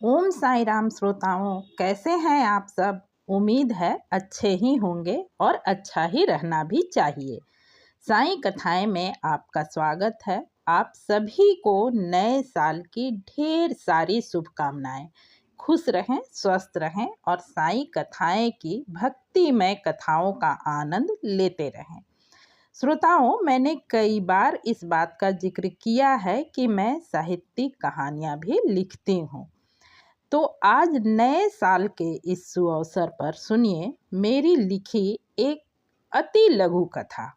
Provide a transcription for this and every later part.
ओम साई राम श्रोताओं, कैसे हैं आप सब। उम्मीद है अच्छे ही होंगे और अच्छा ही रहना भी चाहिए। साई कथाएं में आपका स्वागत है। आप सभी को नए साल की ढेर सारी शुभकामनाएं। खुश रहें, स्वस्थ रहें और साई कथाएं की भक्तिमय कथाओं का आनंद लेते रहें। श्रोताओं, मैंने कई बार इस बात का जिक्र किया है कि मैं साहित्यिक कहानियां भी लिखती हूँ। तो आज नए साल के इस शुभ अवसर पर सुनिए मेरी लिखी एक अति लघु कथा,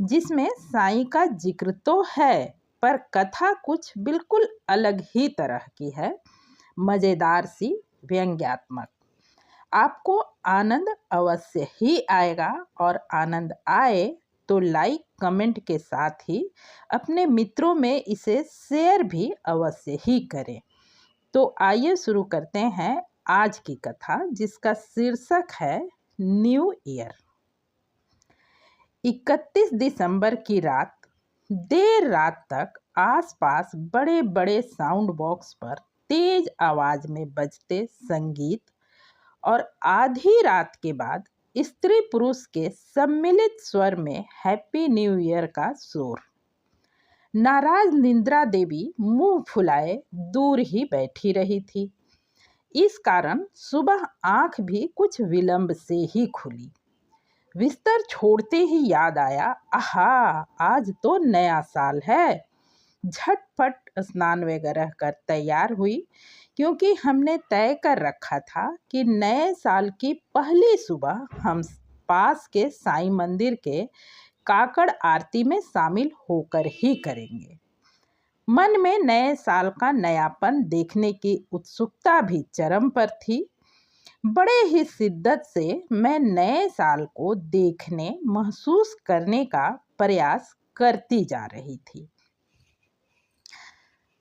जिसमें साईं का जिक्र तो है पर कथा कुछ बिल्कुल अलग ही तरह की है, मज़ेदार सी, व्यंग्यात्मक। आपको आनंद अवश्य ही आएगा और आनंद आए तो लाइक कमेंट के साथ ही अपने मित्रों में इसे शेयर भी अवश्य ही करें। तो आइए शुरू करते हैं आज की कथा, जिसका शीर्षक है न्यू ईयर। 31 दिसंबर की रात देर रात तक आसपास बड़े बड़े साउंड बॉक्स पर तेज आवाज में बजते संगीत और आधी रात के बाद स्त्री पुरुष के सम्मिलित स्वर में हैप्पी न्यू ईयर का शोर। नाराज निंद्रा देवी मुंह फुलाए दूर ही बैठी रही थी। इस कारण सुबह आंख भी कुछ विलंब से ही खुली। बिस्तर छोड़ते ही याद आया, आहा, आज तो नया साल है। झटपट स्नान वगैरह कर तैयार हुई, क्योंकि हमने तय कर रखा था कि नए साल की पहली सुबह हम पास के साईं मंदिर के काकड़ आरती में शामिल होकर ही करेंगे। मन में नए साल का नयापन देखने की उत्सुकता भी चरम पर थी। बड़े ही शिद्दत से मैं नए साल को देखने, महसूस करने का प्रयास करती जा रही थी।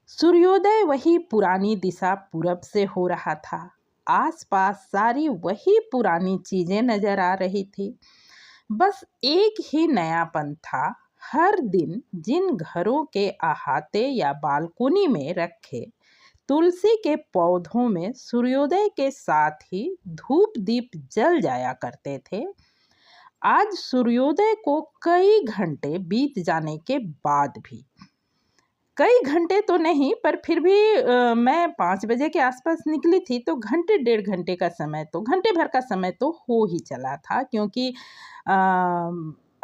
सूर्योदय वही पुरानी दिशा पूरब से हो रहा था। आसपास सारी वही पुरानी चीजें नजर आ रही थी। बस एक ही नयापन था। हर दिन जिन घरों के अहाते या बालकोनी में रखे तुलसी के पौधों में सूर्योदय के साथ ही धूप दीप जल जाया करते थे, आज सूर्योदय को कई घंटे बीत जाने के बाद भी, कई घंटे तो नहीं पर फिर भी मैं 5 बजे के आसपास निकली थी, तो घंटे डेढ़ घंटे का समय, तो घंटे भर का समय तो हो ही चला था। क्योंकि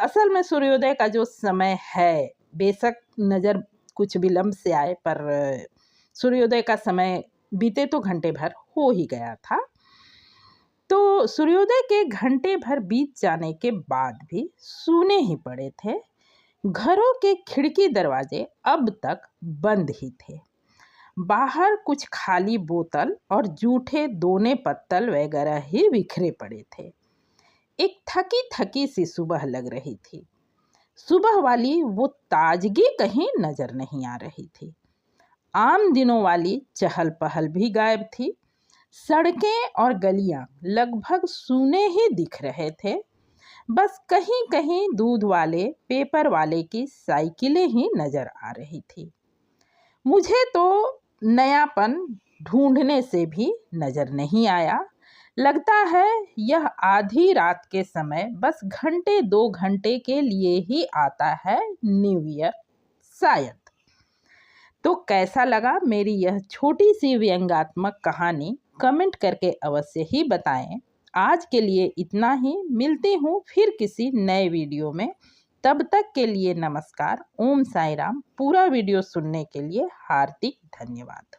असल में सूर्योदय का जो समय है, बेशक नज़र कुछ विलंब से आए पर सूर्योदय का समय बीते तो घंटे भर हो ही गया था। तो सूर्योदय के घंटे भर बीत जाने के बाद भी सूने ही पड़े थे। घरों के खिड़की दरवाजे अब तक बंद ही थे। बाहर कुछ खाली बोतल और जूठे दोने पत्तल वगैरह ही बिखरे पड़े थे। एक थकी थकी सी सुबह लग रही थी। सुबह वाली वो ताजगी कहीं नजर नहीं आ रही थी। आम दिनों वाली चहल पहल भी गायब थी। सड़कें और गलियां लगभग सूने ही दिख रहे थे। बस कहीं कहीं दूध वाले, पेपर वाले की साइकिलें ही नजर आ रही थी। मुझे तो नयापन ढूंढने से भी नजर नहीं आया। लगता है यह आधी रात के समय बस घंटे 2 घंटे के लिए ही आता है न्यू ईयर, शायद। तो कैसा लगा मेरी यह छोटी सी व्यंग्यात्मक कहानी, कमेंट करके अवश्य ही बताएं। आज के लिए इतना ही। मिलती हूँ फिर किसी नए वीडियो में। तब तक के लिए नमस्कार। ओम साई राम। पूरा वीडियो सुनने के लिए हार्दिक धन्यवाद।